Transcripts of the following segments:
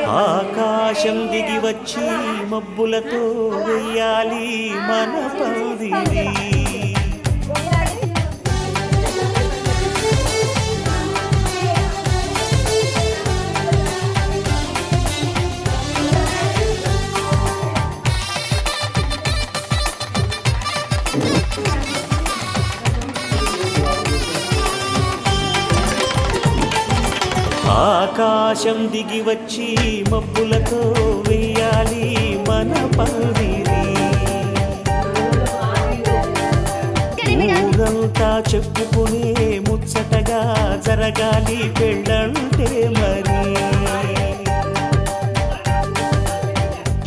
ఆకాశం దిగి వచ్చి మబ్బులతో వెయ్యాలి మన పందిరి. ఆకాశం దిగి వచ్చి మబ్బులతో వెయ్యాలి మన పందిరి. ఊరంతా చెప్పుకునే ముచ్చటగా జరగాలి పెళ్ళంటే మరి.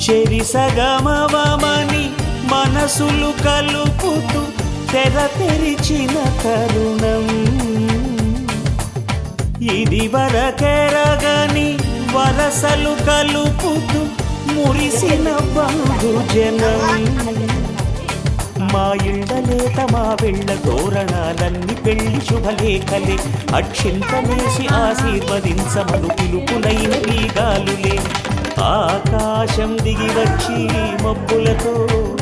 చెరిసగమవమని మనసులు కలుపుతూ తెర తెరిచిన తరుణం ఇది వరకెరగని వరసలు కలుపుతూ మురిసిన బంధుజనం. మా ఇళ్ళలేత మా వెళ్ళ తోరణాలన్నీ పెళ్లి శుభలేఖలే. అక్షింతలేసి ఆశీర్వదించమను పిలుపులైన ఈ గాలులే. ఆకాశం దిగి వచ్చి మబ్బులతో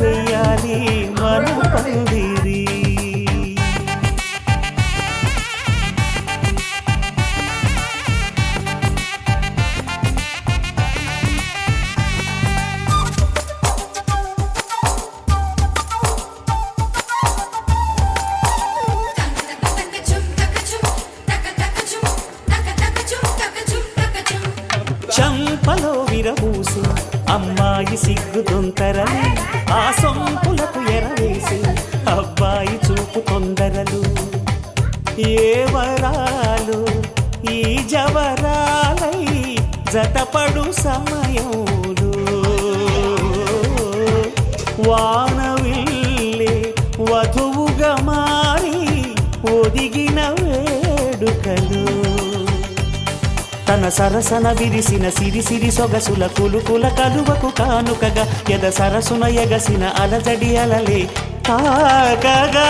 వెయ్యాలి మన పందిరి. చంపలో విరబూసి అమ్మాయి సిగ్గు దొంతరలు, ఆ సొంపులకు ఎరవేసి అబ్బాయి చూపు తొందరలు. ఏ వరాలు ఈ జవరాలై జతపడు సమయంలో వానవిల్లే వధువుగా మారి ఒదిగిన వేడుకలు. తన సరసన విరిసిన సిరిసిరి సొగసుల కులుకుల కలువకు కానుకగా ఎద సరసున ఎగసిన అలజడి అలలే తాకగా.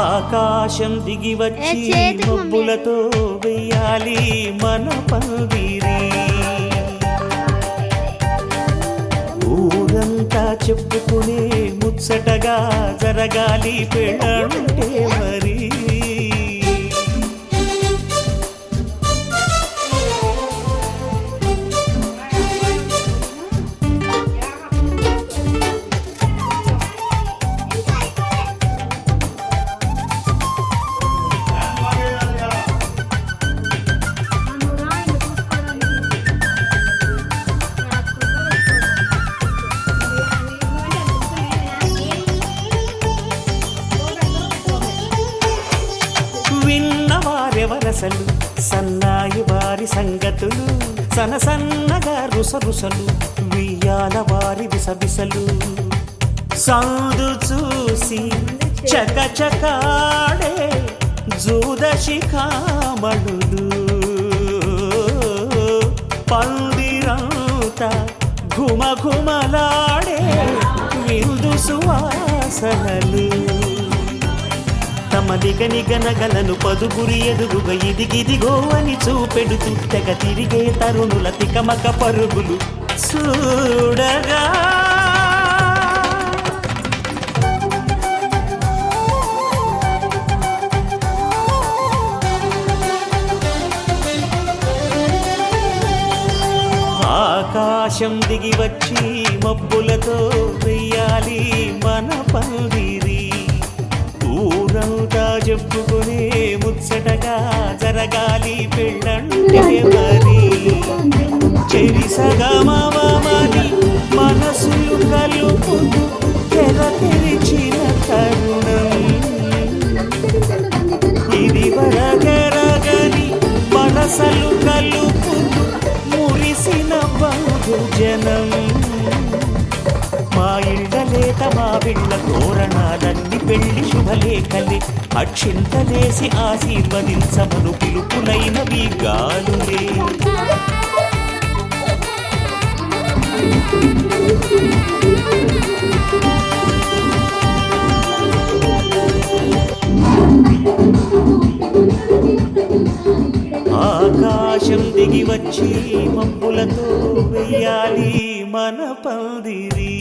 ఆకాశం దిగి వచ్చి మబ్బులతో వెయ్యాలి మన పందిరి. ఊరంతా చెప్పుకునే ముచ్చటగా జరగాలి పెళ్ళంటే మరి. విన్నవారెవరసలు సన్నాయి వారి సంగతులు, సనసన్నగా రుసరుసలు వియ్యాల వారి విసబిసలు. సందు చూసి చకచకాడే జూదశిఖామణులు, పందిరంతా ఘుమఘుమలాడే విందు సువాసనలు. తమ నిగనిగనగలను పదుగురి ఎదుగుగా ఇదిగిదిగో అని చూపెడుతూ తెగ తిరిగే తరుణుల తికమక పరుగులు చూడగా. ఆకాశం దిగి వచ్చి మబ్బులతో వెయ్యాలి మన పందిరి. ఊరంతా చెప్పుకునే ముచ్చటగా జరగాలి పెళ్ళంటే మరి. చెరిసగమవమని మనసులు కలుపుతూ తెర తెరిచిన తరుణం ఇది వరకెరగని వరసలు కలుపుతూ మురిసిన బహుజనం. మా ఇళ్ళలేత మా వెళ్ళ తోరణాలన్నీ పెళ్లి శుభలేఖలే. అక్షింతలేసి ఆశీర్వదించమను పిలుపులైనవి గాలులే. వచ్చి మబ్బులతో వెయ్యాలి మన పందిరి.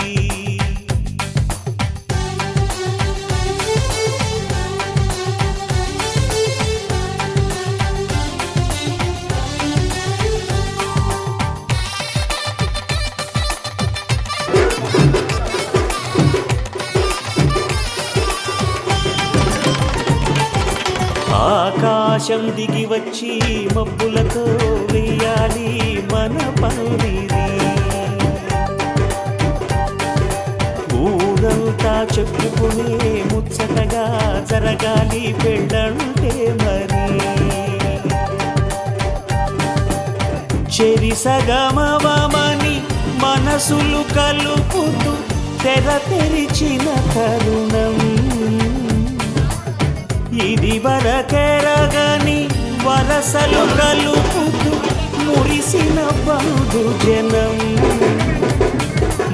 ఆకాశం దిగి వచ్చి మబ్బులతో వెయ్యాలి మన పందిరి. ఊరంతా చెప్పుకునే ముచ్చటగా జరగాలి పెళ్ళంటే మరి. చెరిసగమవమని మనసులు కలుపుతూ తెర తెరిచిన తరుణం ఇది వరకెరగని వరసలు కలుపుతూ మురిసిన బంధుజనం.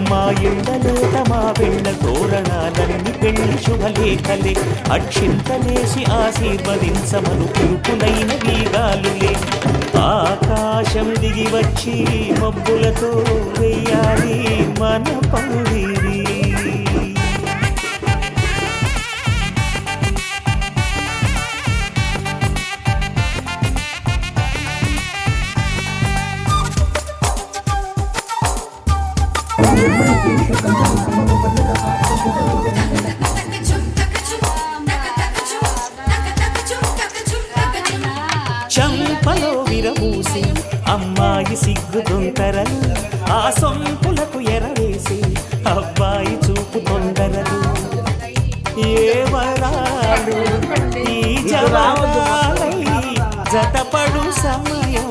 మా ఇండలేత మా వెండ తోరణాలన్నీ పెళ్లి శుభలేఖలే అక్షింతలేసి ఆశీర్వదించమను పురుపులైన వీగాలులే. ఆకాశం దిగి వచ్చి మబ్బులతో వెయ్యాలి మన పందిరి. చంపలో విరమూసి అమ్మాయి సిగ్గు దొంతరలు ఆ సొంపులకు ఎరవేసి అబ్బాయి చూపు తొందరలు. ఏ వరాలు ఈ జవాలై జతపడు సమయం